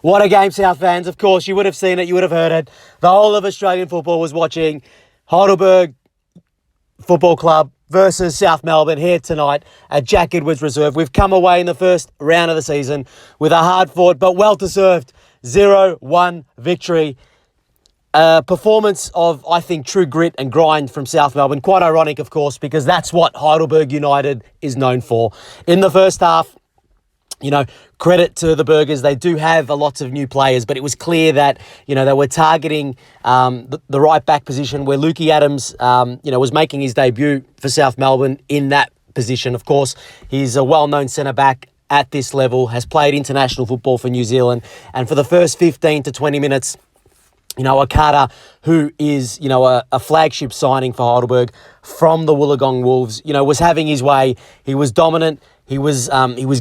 What a game, South fans. Of course, you would have seen it. You would have heard it. The whole of Australian football was watching Heidelberg Football Club versus South Melbourne here tonight at Jack Edwards Reserve. We've come away in the first round of the season with a hard-fought but well-deserved 0-1 victory. A performance of, I think, true grit and grind from South Melbourne. Quite ironic, of course, because that's what Heidelberg United is known for. In the first half, credit to the Burgers. They do have lots of new players, but it was clear that, they were targeting the right back position where Lukey Adams, was making his debut for South Melbourne in that position. Of course, he's a well-known centre-back at this level, has played international football for New Zealand, and for the first 15 to 20 minutes, Okada, who is, a flagship signing for Heidelberg from the Wollongong Wolves, was having his way. He was dominant. He was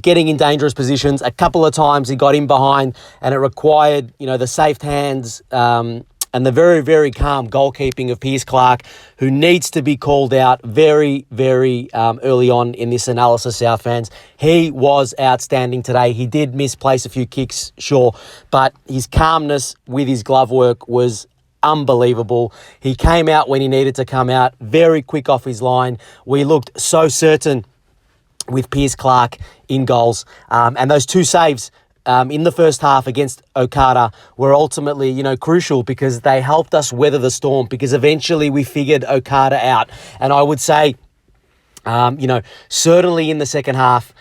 getting in dangerous positions. A couple of times he got in behind, and it required, the safe hands and the very, very calm goalkeeping of Piers Clark, who needs to be called out very, very early on in this analysis, South fans. He was outstanding today. He did misplace a few kicks, sure, but his calmness with his glove work was unbelievable. He came out when he needed to come out, very quick off his line. We looked so certain with Piers Clark in goals. And those two saves in the first half against Okada were ultimately, crucial because they helped us weather the storm, because eventually we figured Okada out. And I would say, certainly in the second half,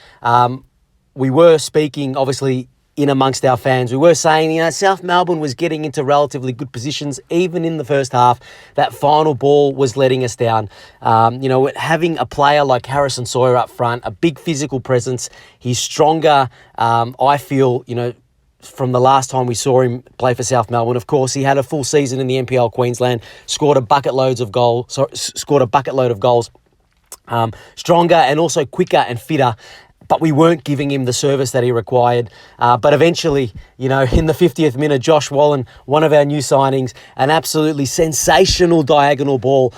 we were speaking, obviously, in amongst our fans. We were saying, South Melbourne was getting into relatively good positions, even in the first half. That final ball was letting us down. Having a player like Harrison Sawyer up front, a big physical presence, he's stronger, I feel, from the last time we saw him play for South Melbourne. Of course, he had a full season in the NPL Queensland, scored a bucket load of goals. Stronger and also quicker and fitter. But we weren't giving him the service that he required. But eventually, in the 50th minute, Josh Wallen, one of our new signings, an absolutely sensational diagonal ball,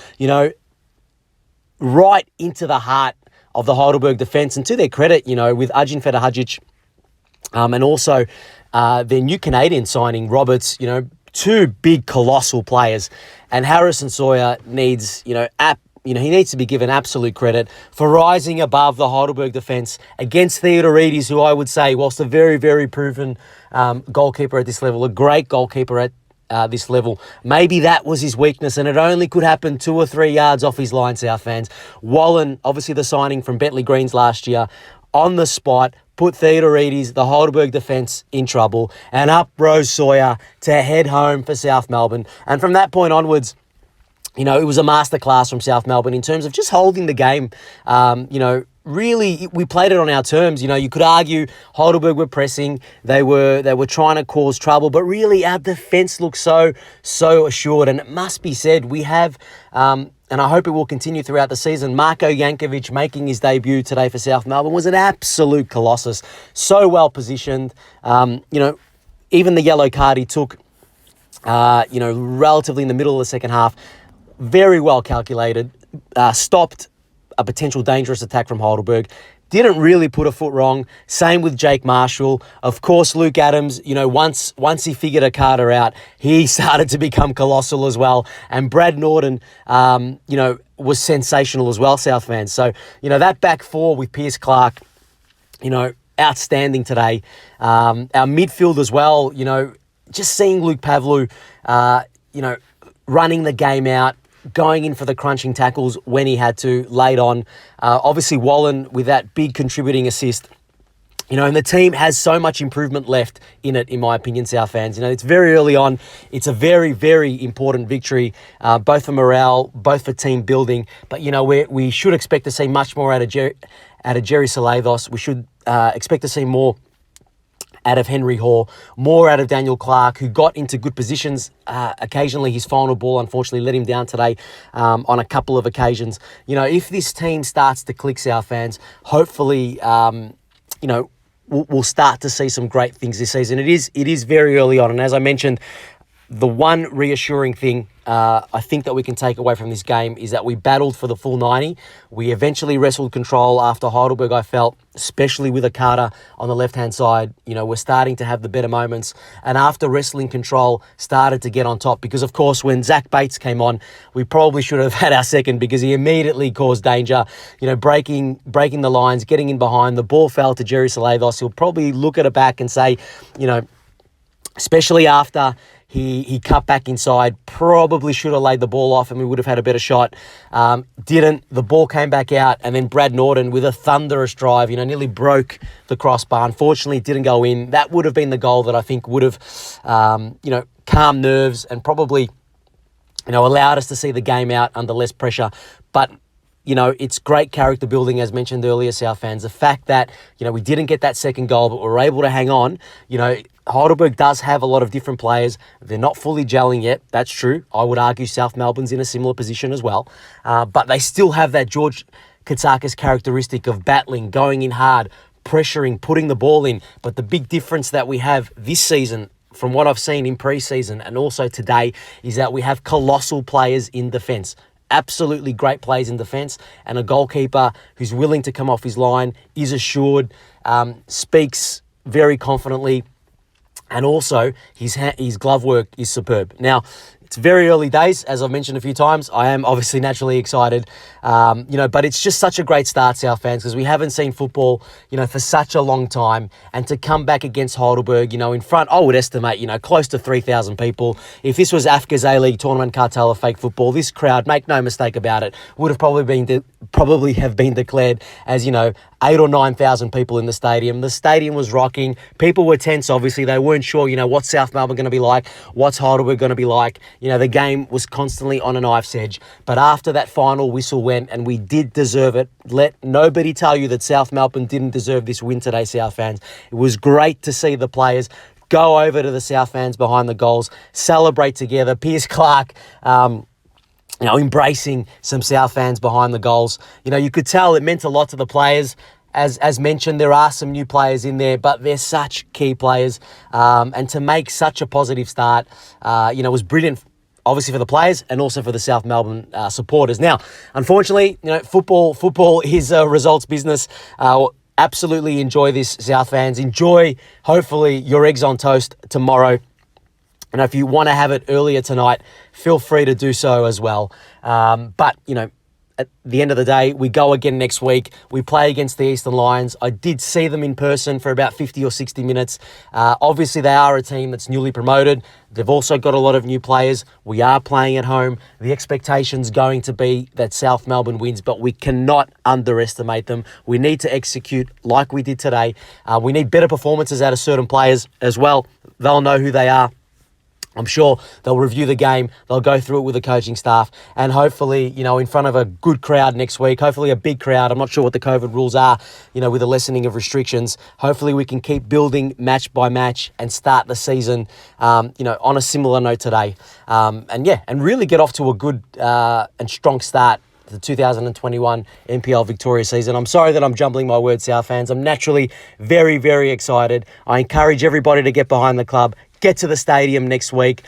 right into the heart of the Heidelberg defence. And to their credit, with Ajin Fetahajic and also their new Canadian signing, Roberts, two big colossal players. And Harrison Sawyer needs, he needs to be given absolute credit for rising above the Heidelberg defence against Theodorides, who I would say, whilst a very, very proven goalkeeper at this level, a great goalkeeper at this level, maybe that was his weakness, and it only could happen 2 or 3 yards off his line, South fans. Wallen, obviously the signing from Bentley Greens last year, on the spot, put Theodorides, the Heidelberg defence, in trouble, and up rose Sawyer to head home for South Melbourne. And from that point onwards, it was a masterclass from South Melbourne in terms of just holding the game. Really, we played it on our terms. You could argue Heidelberg were pressing. They were trying to cause trouble, but really our defence looked so assured. And it must be said, we have, and I hope it will continue throughout the season, Marko Jankovic making his debut today for South Melbourne was an absolute colossus. So well positioned. Even the yellow card he took, relatively in the middle of the second half, very well calculated, stopped a potential dangerous attack from Heidelberg, didn't really put a foot wrong. Same with Jake Marshall. Of course, Luke Adams, once he figured Okada out, he started to become colossal as well. And Brad Norton, was sensational as well, South fans. So, that back four with Piers Clark, outstanding today. Our midfield as well, just seeing Luke Pavlou, running the game out, going in for the crunching tackles when he had to, late on. Obviously, Wallen with that big contributing assist. And the team has so much improvement left in it, in my opinion, South fans. It's very early on. It's a very, very important victory, both for morale, both for team building. But, we should expect to see much more out of Jerry Salathos. We should expect to see more out of Henry Hoare, more out of Daniel Clark, who got into good positions. Occasionally, his final ball, unfortunately, let him down today on a couple of occasions. If this team starts to click, South fans, hopefully, we'll start to see some great things this season. It is very early on. And as I mentioned, the one reassuring thing I think that we can take away from this game is that we battled for the full 90. We eventually wrestled control after Heidelberg, I felt, especially with Akata on the left-hand side. We're starting to have the better moments. And after wrestling control, started to get on top. Because, of course, when Zach Bates came on, we probably should have had our second because he immediately caused danger. Breaking the lines, getting in behind. The ball fell to Jerry Salados. He'll probably look at it back and say, especially after he cut back inside, probably should have laid the ball off and we would have had a better shot. Didn't. The ball came back out, and then Brad Norton with a thunderous drive, nearly broke the crossbar. Unfortunately, it didn't go in. That would have been the goal that I think would have, calmed nerves and probably, allowed us to see the game out under less pressure. But it's great character building, as mentioned earlier, South fans. The fact that, we didn't get that second goal, but we were able to hang on. Heidelberg does have a lot of different players. They're not fully gelling yet. That's true. I would argue South Melbourne's in a similar position as well. But they still have that George Katsakis characteristic of battling, going in hard, pressuring, putting the ball in. But the big difference that we have this season, from what I've seen in pre-season and also today, is that we have colossal players in defence. Absolutely great plays in defence, and a goalkeeper who's willing to come off his line, is assured, speaks very confidently, and also his glove work is superb. Now, it's very early days, as I've mentioned a few times. I am obviously naturally excited, but it's just such a great start, South fans, because we haven't seen football, for such a long time. And to come back against Heidelberg, in front, I would estimate, close to 3,000 people. If this was AFCA's A-League Tournament Cartel of Fake Football, this crowd, make no mistake about it, would have probably have been declared as, 8,000 or 9,000 people in the stadium. The stadium was rocking. People were tense, obviously. They weren't sure, what's South Melbourne going to be like? What's Heidelberg going to be like? The game was constantly on a knife's edge. But after that final whistle went, and we did deserve it, let nobody tell you that South Melbourne didn't deserve this win today, South fans. It was great to see the players go over to the South fans behind the goals, celebrate together. Piers Clark, embracing some South fans behind the goals. You could tell it meant a lot to the players. As mentioned, there are some new players in there, but they're such key players. And to make such a positive start, was brilliant, obviously for the players and also for the South Melbourne supporters. Now, unfortunately, football is a results business. Absolutely enjoy this, South fans. Enjoy, hopefully, your eggs on toast tomorrow. And if you want to have it earlier tonight, feel free to do so as well. But at the end of the day, we go again next week. We play against the Eastern Lions. I did see them in person for about 50 or 60 minutes. Obviously, they are a team that's newly promoted. They've also got a lot of new players. We are playing at home. The expectation's going to be that South Melbourne wins, but we cannot underestimate them. We need to execute like we did today. We need better performances out of certain players as well. They'll know who they are. I'm sure they'll review the game, they'll go through it with the coaching staff, and hopefully, in front of a good crowd next week, hopefully a big crowd. I'm not sure what the COVID rules are, with the lessening of restrictions. Hopefully we can keep building match by match and start the season, on a similar note today. And really get off to a good and strong start the 2021 NPL Victoria season. I'm sorry that I'm jumbling my words, South fans. I'm naturally very, very excited. I encourage everybody to get behind the club, get to the stadium next week.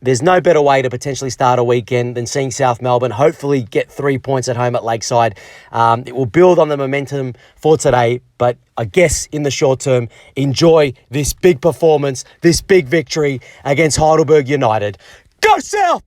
There's no better way to potentially start a weekend than seeing South Melbourne hopefully get 3 points at home at Lakeside. It will build on the momentum for today, but I guess in the short term, enjoy this big performance, this big victory against Heidelberg United. Go South!